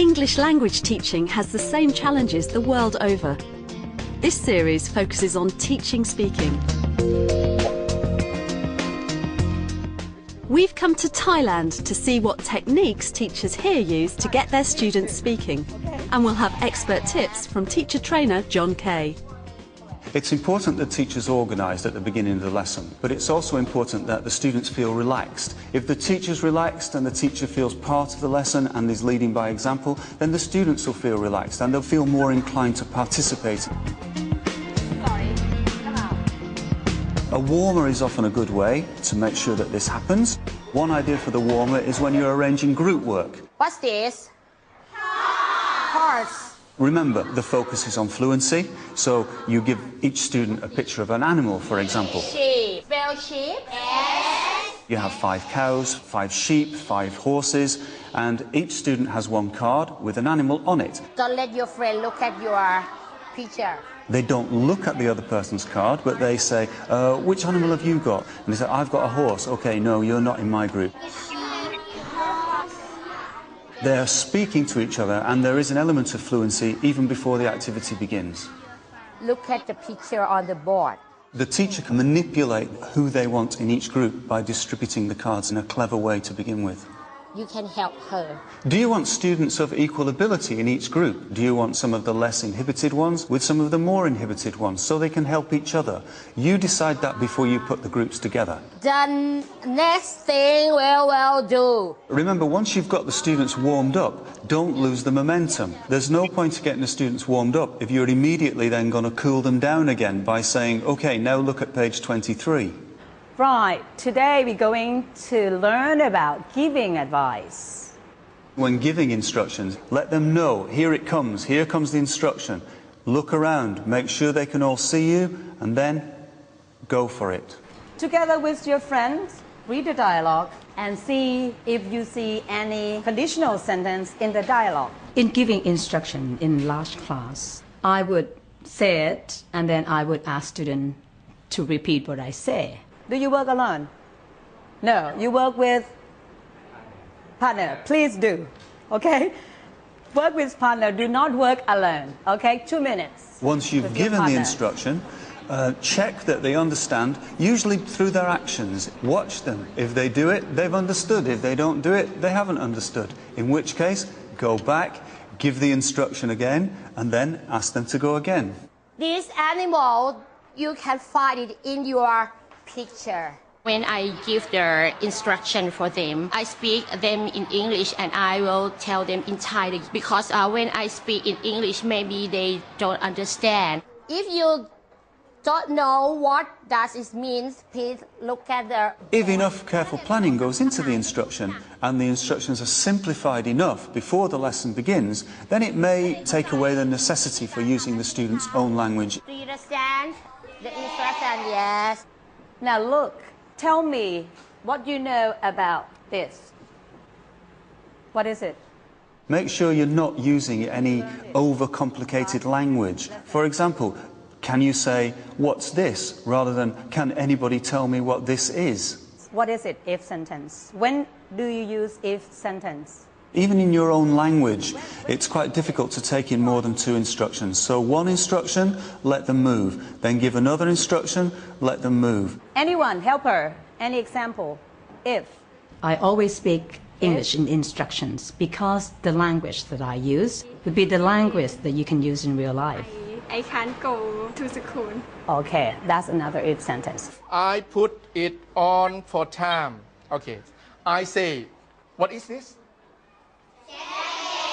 English language teaching has the same challenges the world over. This series focuses on teaching speaking. We've come to Thailand to see what techniques teachers here use to get their students speaking. And we'll have expert tips from teacher trainer John Kay. It's important that teachers organise at the beginning of the lesson, but it's also important that the students feel relaxed. If the teacher's relaxed and the teacher feels part of the lesson and is leading by example, then the students will feel relaxed and they'll feel more inclined to participate. A warmer is often a good way to make sure that this happens. One idea for the warmer is when you're arranging group work. What's this? Horse. Remember, the focus is on fluency, so you give each student a picture of an animal, for example. Sheep. Spell sheep. Yes. You have 5 cows, 5 sheep, 5 horses, and each student has one card with an animal on it. Don't let your friend look at your picture. They don't look at the other person's card, but they say, which animal have you got? And they say, I've got a horse. OK, no, you're not in my group. They're speaking to each other, and there is an element of fluency even before the activity begins. Look at the picture on the board. The teacher can manipulate who they want in each group by distributing the cards in a clever way to begin with. You can help her. Do you want students of equal ability in each group? Do you want some of the less inhibited ones with some of the more inhibited ones so they can help each other? You decide that before you put the groups together. The next thing we will do. Remember, once you've got the students warmed up, don't lose the momentum. There's no point in getting the students warmed up if you're immediately then going to cool them down again by saying, OK, now look at page 23. Right, today we're going to learn about giving advice. When giving instructions, let them know, here it comes, here comes the instruction. Look around, make sure they can all see you, and then go for it. Together with your friends, read the dialogue and see if you see any conditional sentence in the dialogue. In giving instruction in large class, I would say it and then I would ask students to repeat what I say. Do you work alone? No, you work with partner. Please do, okay? Work with partner, do not work alone, okay? 2 minutes. Once you've given the instruction, check that they understand, usually through their actions. Watch them. If they do it, they've understood. If they don't do it, they haven't understood. In which case, go back, give the instruction again, and then ask them to go again. This animal, you can find it in your picture. When I give the instruction for them, I speak them in English and I will tell them in Thai because when I speak in English, maybe they don't understand. If you don't know what does it mean, please look at the... If enough careful planning goes into the instruction and the instructions are simplified enough before the lesson begins, then it may take away the necessity for using the student's own language. Do you understand the instruction? Yes. Now look, tell me what you know about this. What is it? Make sure you're not using any overcomplicated language. For example, can you say, what's this, rather than, can anybody tell me what this is? What is it, if sentence? When do you use if sentence? Even in your own language, it's quite difficult to take in more than 2 instructions. So one instruction, let them move. Then give another instruction, let them move. Anyone, help her. Any example? If. I always speak English in instructions because the language that I use would be the language that you can use in real life. I can't go to school. Okay, that's another if sentence. I put it on for time. Okay. I say, what is this?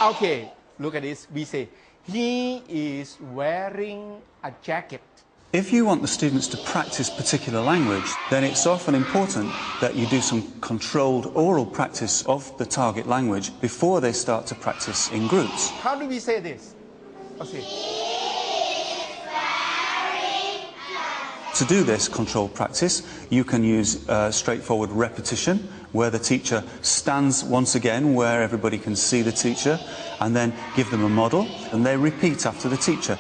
Okay, look at this. We say, he is wearing a jacket. If you want the students to practice particular language, then it's often important that you do some controlled oral practice of the target language before they start to practice in groups. How do we say this? Okay. To do this controlled practice, you can use straightforward repetition, where the teacher stands once again where everybody can see the teacher, and then give them a model, and they repeat after the teacher.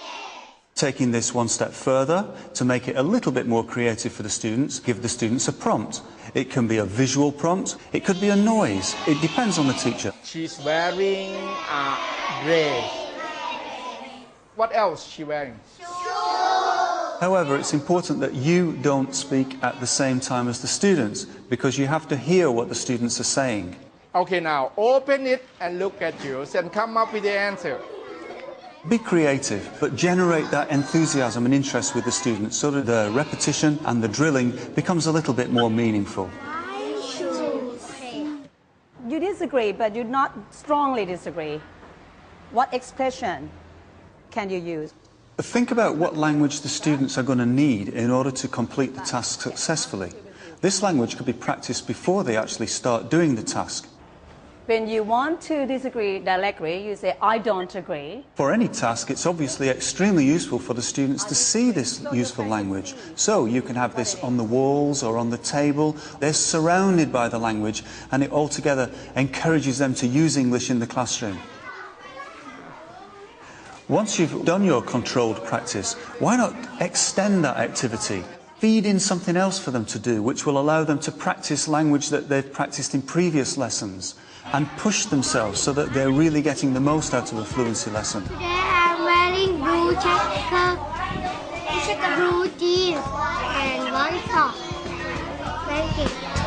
Taking this one step further, to make it a little bit more creative for the students, give the students a prompt. It can be a visual prompt, it could be a noise, it depends on the teacher. She's wearing a dress. What else she wearing? However, it's important that you don't speak at the same time as the students because you have to hear what the students are saying. Okay, now open it and look at you and come up with the answer. Be creative, but generate that enthusiasm and interest with the students so that the repetition and the drilling becomes a little bit more meaningful. You disagree, but you not strongly disagree. What expression can you use? Think about what language the students are going to need in order to complete the task successfully. This language could be practiced before they actually start doing the task. When you want to disagree directly, you say, I don't agree. For any task, it's obviously extremely useful for the students to see this useful language. So you can have this on the walls or on the table. They're surrounded by the language, and it altogether encourages them to use English in the classroom. Once you've done your controlled practice, why not extend that activity? Feed in something else for them to do, which will allow them to practice language that they've practiced in previous lessons and push themselves so that they're really getting the most out of a fluency lesson. Today I'm wearing blue jacket, blue jeans and one sock. Thank you.